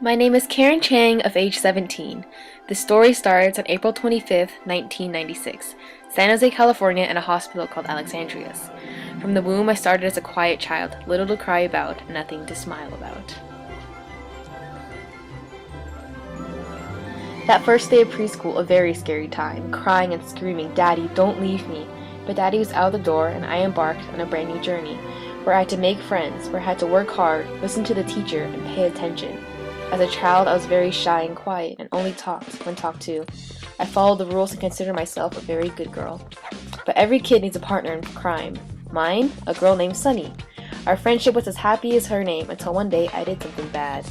My name is Karen Chang of age 17. The story starts on April 25th, 1996, San Jose, California, in a hospital called Alexandria's. From the womb, I started as a quiet child, little to cry about, nothing to smile about. That first day of preschool, a very scary time, crying and screaming, "Daddy, don't leave me." But Daddy was out the door and I embarked on a brand new journey, where I had to make friends, where I had to work hard, listen to the teacher, and pay attention. As a child, I was very shy and quiet and only talked when talked to. I followed the rules and considered myself a very good girl. But every kid needs a partner in crime. Mine? A girl named Sunny. Our friendship was as happy as her name until one day I did something bad.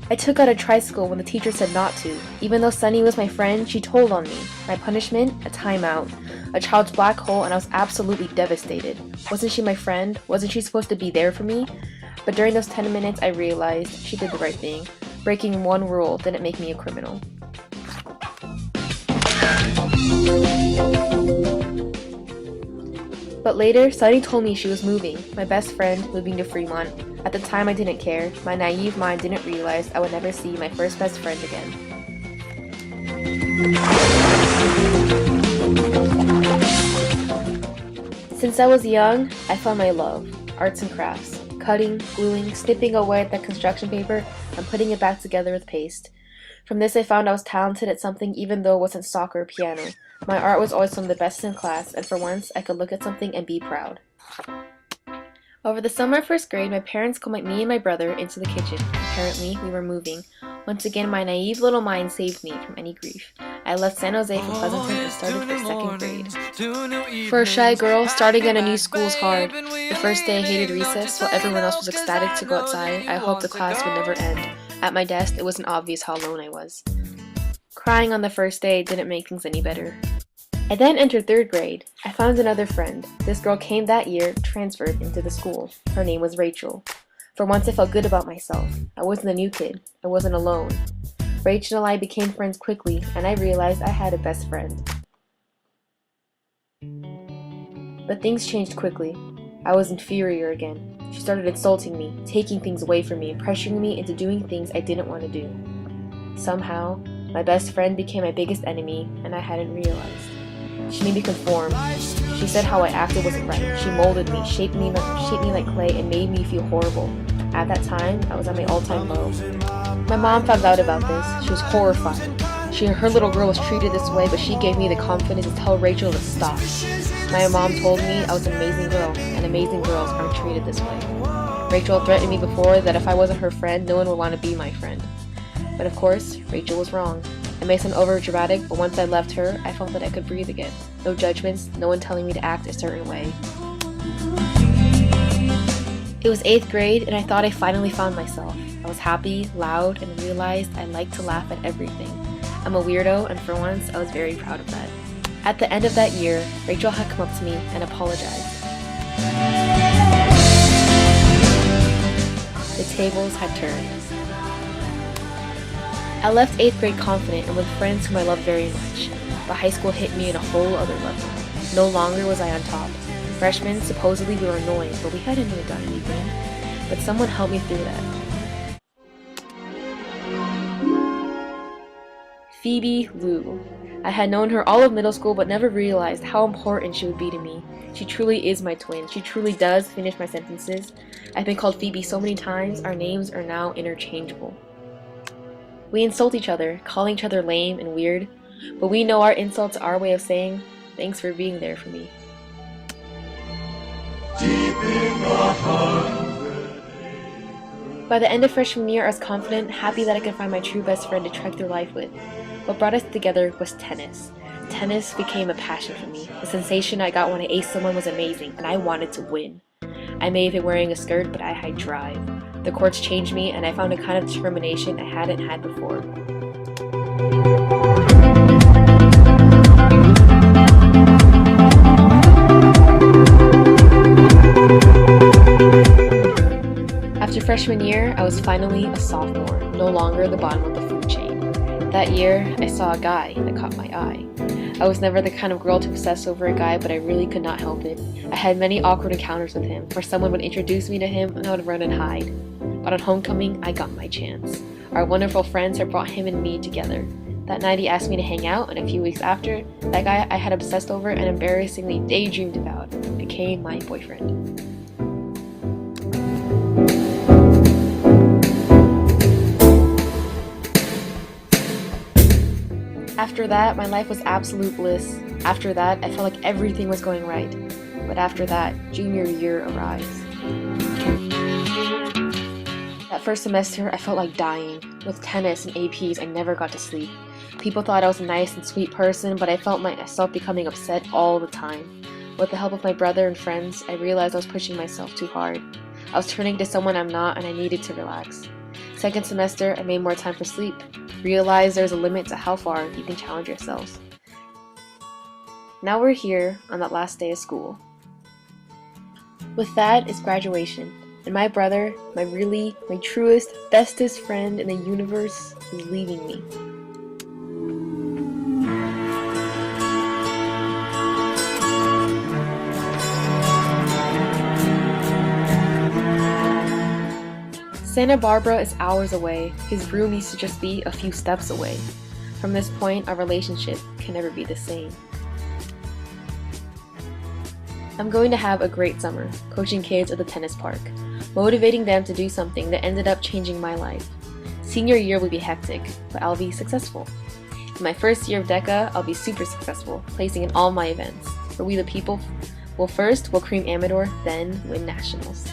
I took out a tricycle when the teacher said not to. Even though Sunny was my friend, she told on me. My punishment? A timeout. A child's black hole, and I was absolutely devastated. Wasn't she my friend? Wasn't she supposed to be there for me? But during those 10 minutes, I realized she did the right thing. Breaking one rule didn't make me a criminal. But later, Sunny told me she was moving, my best friend moving to Fremont. At the time, I didn't care. My naive mind didn't realize I would never see my first best friend again. Since I was young, I found my love, arts and crafts. Cutting, gluing, snipping away at that construction paper, and putting it back together with paste. From this I found I was talented at something even though it wasn't soccer or piano. My art was always some of the best in class, and for once I could look at something and be proud. Over the summer of first grade, my parents called me and my brother into the kitchen. Apparently, we were moving. Once again, my naive little mind saved me from any grief. I left San Jose for Pleasanton and started for second grade. For a shy girl, starting at a new school is hard. The first day I hated recess, while everyone else was ecstatic to go outside. I hoped the class would never end. At my desk, it wasn't obvious how alone I was. Crying on the first day didn't make things any better. I then entered third grade. I found another friend. This girl came that year, transferred into the school. Her name was Rachel. For once I felt good about myself. I wasn't a new kid. I wasn't alone. Rachel and I became friends quickly, and I realized I had a best friend. But things changed quickly. I was inferior again. She started insulting me, taking things away from me, pressuring me into doing things I didn't want to do. Somehow, my best friend became my biggest enemy, and I hadn't realized. She made me conform. She said how I acted wasn't right. She molded me, shaped me like clay, and made me feel horrible. At that time, I was at my all-time low. My mom found out about this. She was horrified. Her little girl was treated this way, but she gave me the confidence to tell Rachel to stop. My mom told me I was an amazing girl, and amazing girls aren't treated this way. Rachel threatened me before that if I wasn't her friend, no one would want to be my friend. But of course, Rachel was wrong. It may sound over-dramatic, but once I left her, I felt that I could breathe again. No judgments, no one telling me to act a certain way. It was 8th grade, and I thought I finally found myself. I was happy, loud, and realized I liked to laugh at everything. I'm a weirdo, and for once, I was very proud of that. At the end of that year, Rachel had come up to me and apologized. The tables had turned. I left 8th grade confident and with friends whom I loved very much, but high school hit me in a whole other level. No longer was I on top. Freshmen, supposedly we were annoying, but we hadn't even done anything. But someone helped me through that. Phoebe Liu. I had known her all of middle school but never realized how important she would be to me. She truly is my twin. She truly does finish my sentences. I've been called Phoebe so many times, our names are now interchangeable. We insult each other, calling each other lame and weird, but we know our insults are our way of saying, thanks for being there for me. By the end of freshman year, I was confident, happy that I could find my true best friend to trek through life with. What brought us together was tennis. Tennis became a passion for me. The sensation I got when I aced someone was amazing, and I wanted to win. I may have been wearing a skirt, but I had drive. The courts changed me, and I found a kind of determination I hadn't had before. After freshman year, I was finally a sophomore, no longer the bottom of the food chain. That year, I saw a guy that caught my eye. I was never the kind of girl to obsess over a guy, but I really could not help it. I had many awkward encounters with him, where someone would introduce me to him and I would run and hide. But on homecoming, I got my chance. Our wonderful friends had brought him and me together. That night he asked me to hang out, and a few weeks after, that guy I had obsessed over and embarrassingly daydreamed about became my boyfriend. After that, my life was absolute bliss. After that, I felt like everything was going right. But after that, junior year arrives. That first semester, I felt like dying. With tennis and APs, I never got to sleep. People thought I was a nice and sweet person, but I felt myself becoming upset all the time. With the help of my brother and friends, I realized I was pushing myself too hard. I was turning to someone I'm not, and I needed to relax. Second semester, I made more time for sleep. Realized there's a limit to how far you can challenge yourselves. Now we're here on that last day of school. With that is graduation, and my brother, my truest, bestest friend in the universe, is leaving me. Santa Barbara is hours away. His room used to just be a few steps away. From this point, our relationship can never be the same. I'm going to have a great summer, coaching kids at the tennis park, motivating them to do something that ended up changing my life. Senior year will be hectic, but I'll be successful. In my first year of DECA, I'll be super successful, placing in all my events. For We the People, we'll cream Amador, then win nationals.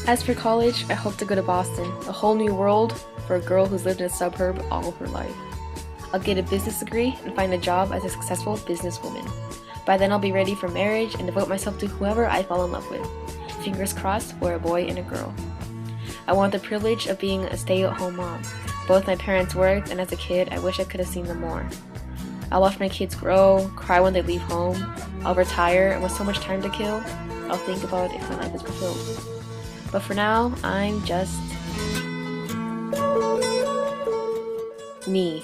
As for college, I hope to go to Boston, a whole new world for a girl who's lived in a suburb all her life. I'll get a business degree and find a job as a successful businesswoman. By then I'll be ready for marriage and devote myself to whoever I fall in love with. Fingers crossed for a boy and a girl. I want the privilege of being a stay-at-home mom. Both my parents worked, and as a kid, I wish I could have seen them more. I'll watch my kids grow, cry when they leave home. I'll retire, and with so much time to kill, I'll think about if my life is fulfilled. But for now, I'm just me.